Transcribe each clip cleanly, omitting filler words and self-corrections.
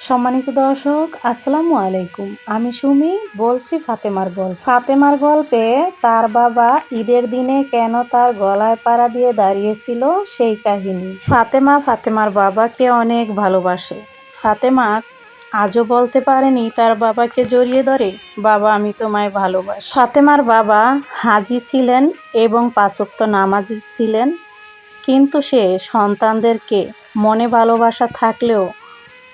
সম্মানিত দর্শক, আসসালামু আলাইকুম। আমি সুমি বলছি ফাতেমার গল্প। ফাতেমার গল্পে তার বাবা ঈদের দিনে কেন তার গলায় পাড়া দিয়ে দাঁড়িয়েছিল সেই কাহিনী। ফাতেমার বাবাকে অনেক ভালোবাসে। ফাতেমা আজও বলতে পারেনি তার বাবাকে জড়িয়ে ধরে, বাবা আমি তোমায় ভালোবাসি। ফাতেমার বাবা হাজী ছিলেন এবং ৫ ওয়াক্ত নামাজি ছিলেন, কিন্তু সে সন্তানদেরকে মনে ভালোবাসা থাকলেও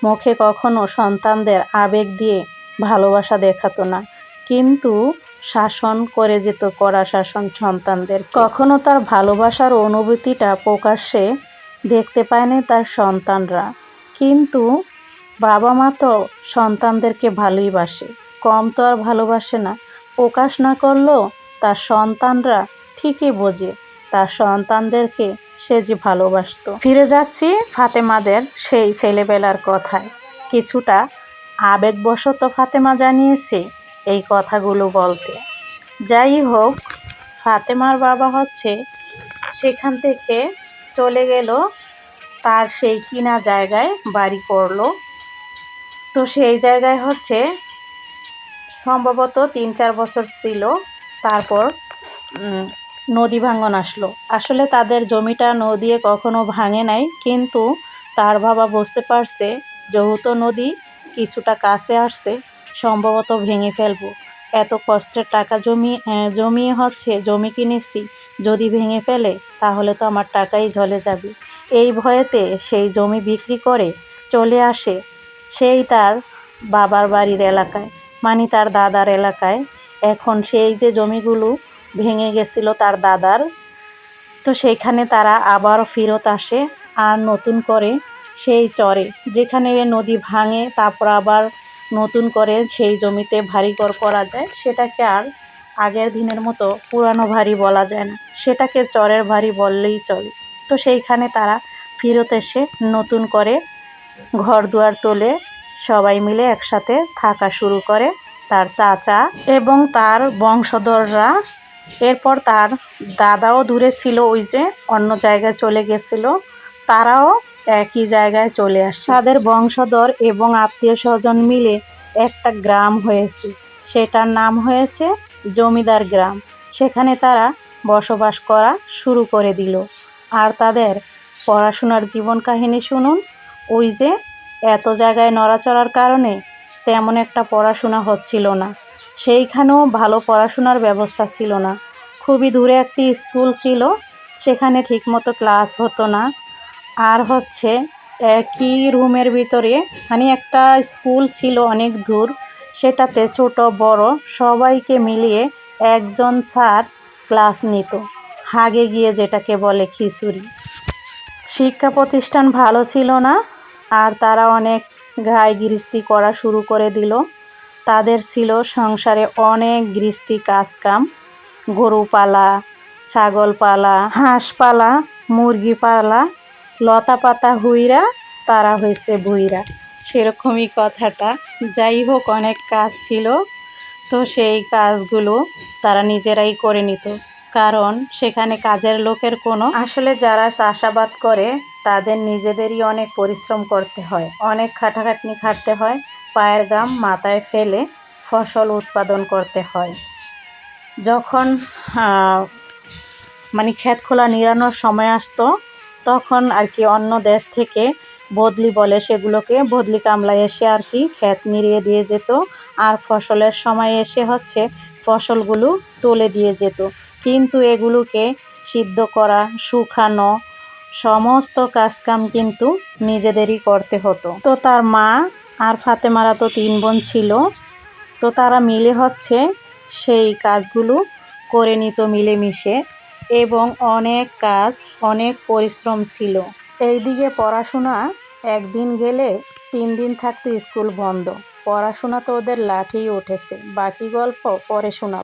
মুখে কখনো সন্তানদের আবেগ দিয়ে ভালোবাসা দেখাতো না, কিন্তু শাসন করে যেত, কড়া শাসন সন্তানদের। কখনো তার ভালোবাসার অনুভূতিটা প্রকাশ্যে দেখতে পায়নি তার সন্তানরা, কিন্তু বাবা মা তো সন্তানদেরকে ভালোই বাসে, কম তো আর ভালোবাসে না। প্রকাশ না করলেও তার সন্তানরা ঠিকই বোঝে তার সন্তানদেরকে সে যে ভালোবাসত। ফিরে যাচ্ছি ফাতেমাদের সেই ছেলেবেলার কথায়। কিছুটা আবেগবশত ফাতেমা জানিয়েছে এই কথাগুলো বলতে। যাই হোক, ফাতেমার বাবা সেখান থেকে চলে গেল, তার সেই কিনা জায়গায় বাড়ি করলো। তো সেই জায়গায় সম্ভবত ৩-৪ বছর ছিল। তারপর নদী ভাঙন আসলো। আসলে তাদের জমিটা নদীয়ে কখনো ভাঙে নাই, কিন্তু তার বাবা বুঝতে পারছে যেহেতু নদী কিছুটা কাছে আসছে, সম্ভবত ভেঙে ফেলবো। এত কষ্টের টাকা জমিয়ে জমি কিনেছি, যদি ভেঙে ফেলে তাহলে তো আমার টাকাই ঝলে যাবে। এই ভয়েতে সেই জমি বিক্রি করে চলে আসে সেই তার বাবার বাড়ির এলাকায়, মানে তার দাদার এলাকায়। এখন সেই যে জমিগুলো ভেঙে গেছিল তার দাদার, তো সেইখানে তারা আবারও ফেরত আসে আর নতুন করে সেই চরে যেখানে নদী ভাঙে, তারপর আবার নতুন করে সেই জমিতে ভারীঘর করা যায়, সেটাকে আর আগের দিনের মতো পুরানো বাড়ি বলা যায় না, সেটাকে চরের বাড়ি বললেই চলে। তো সেইখানে তারা ফেরত এসে নতুন করে ঘর দুয়ার তোলে, সবাই মিলে একসাথে থাকা শুরু করে তার চাচা এবং তার বংশধররা। এরপর তার দাদাও দূরে ছিল, ওই যে অন্য জায়গায় চলে গেছিল, তারাও একই জায়গায় চলে আসে। তাদের বংশধর এবং আত্মীয় স্বজন মিলে একটা গ্রাম হয়েছে, সেটার নাম হয়েছে জমিদার গ্রাম। সেখানে তারা বসবাস করা শুরু করে দিল। আর তাদের পড়াশোনার জীবন কাহিনী শুনুন। ওই যে এত জায়গায় নড়াচড়ার কারণে তেমন একটা পড়াশোনা হচ্ছিল না, সেইখানেও ভালো পড়াশোনার ব্যবস্থা ছিল না। খুবই দূরে একটি স্কুল ছিল, সেখানে ঠিকমতো ক্লাস হতো না। আর একই রুমের ভিতরে, মানে একটা স্কুল ছিল অনেক দূর, সেটাতে ছোট বড় সবাইকে মিলিয়ে একজন স্যার ক্লাস নিত, হাগে গিয়ে যেটাকে বলে খিচুড়ি। শিক্ষা প্রতিষ্ঠান ভালো ছিল না, আর তারা অনেক গায়ে গৃহস্থী করা শুরু করে দিল। তাদের ছিল সংসারে অনেক গৃহস্থী কাজকাম, গরু পালা, ছাগল পালা, হাঁস পালা, মুরগি পালা, লতা পাতা হুইরা তারা হয়েছে বুইরা, সেরকমই কথাটা। যাই হোক, অনেক কাজ ছিল, তো সেই কাজগুলো তারা নিজেরাই করে নিত, কারণ সেখানে কাজের লোকের কোনো, আসলে যারা চাষাবাদ করে তাদের নিজেদেরই অনেক পরিশ্রম করতে হয়, অনেক খাটাখাটনি খাটতে হয়, পায়ের ঘাম মাথায় ফেলে ফসল উৎপাদন করতে হয়। যখন ক্ষেত খোলা নিড়ানোর সময় আসতো, তখন অন্য দেশ থেকে বদলি বলে, সেগুলোকে বদলি কামলা এসে ক্ষেত নিড়িয়ে দিয়ে যেত, আর ফসলের সময় এসে ফসলগুলো তুলে দিয়ে যেত। কিন্তু এগুলোকে সিদ্ধ করা, শুকানো, সমস্ত কাজকাম কিন্তু নিজেদেরই করতে হতো। তো তার মা আর ফাতেমারা তো 3 বোন ছিল, তো তারা মিলে সেই কাজগুলো করে নিত মিলেমিশে, এবং অনেক কাজ, অনেক পরিশ্রম ছিল। এইদিকে পড়াশোনা একদিন গেলে 3 দিন থাকতো স্কুল বন্ধ। পড়াশোনা তো ওদের লাঠিই উঠেছে। বাকি গল্প পরে শোনাবো।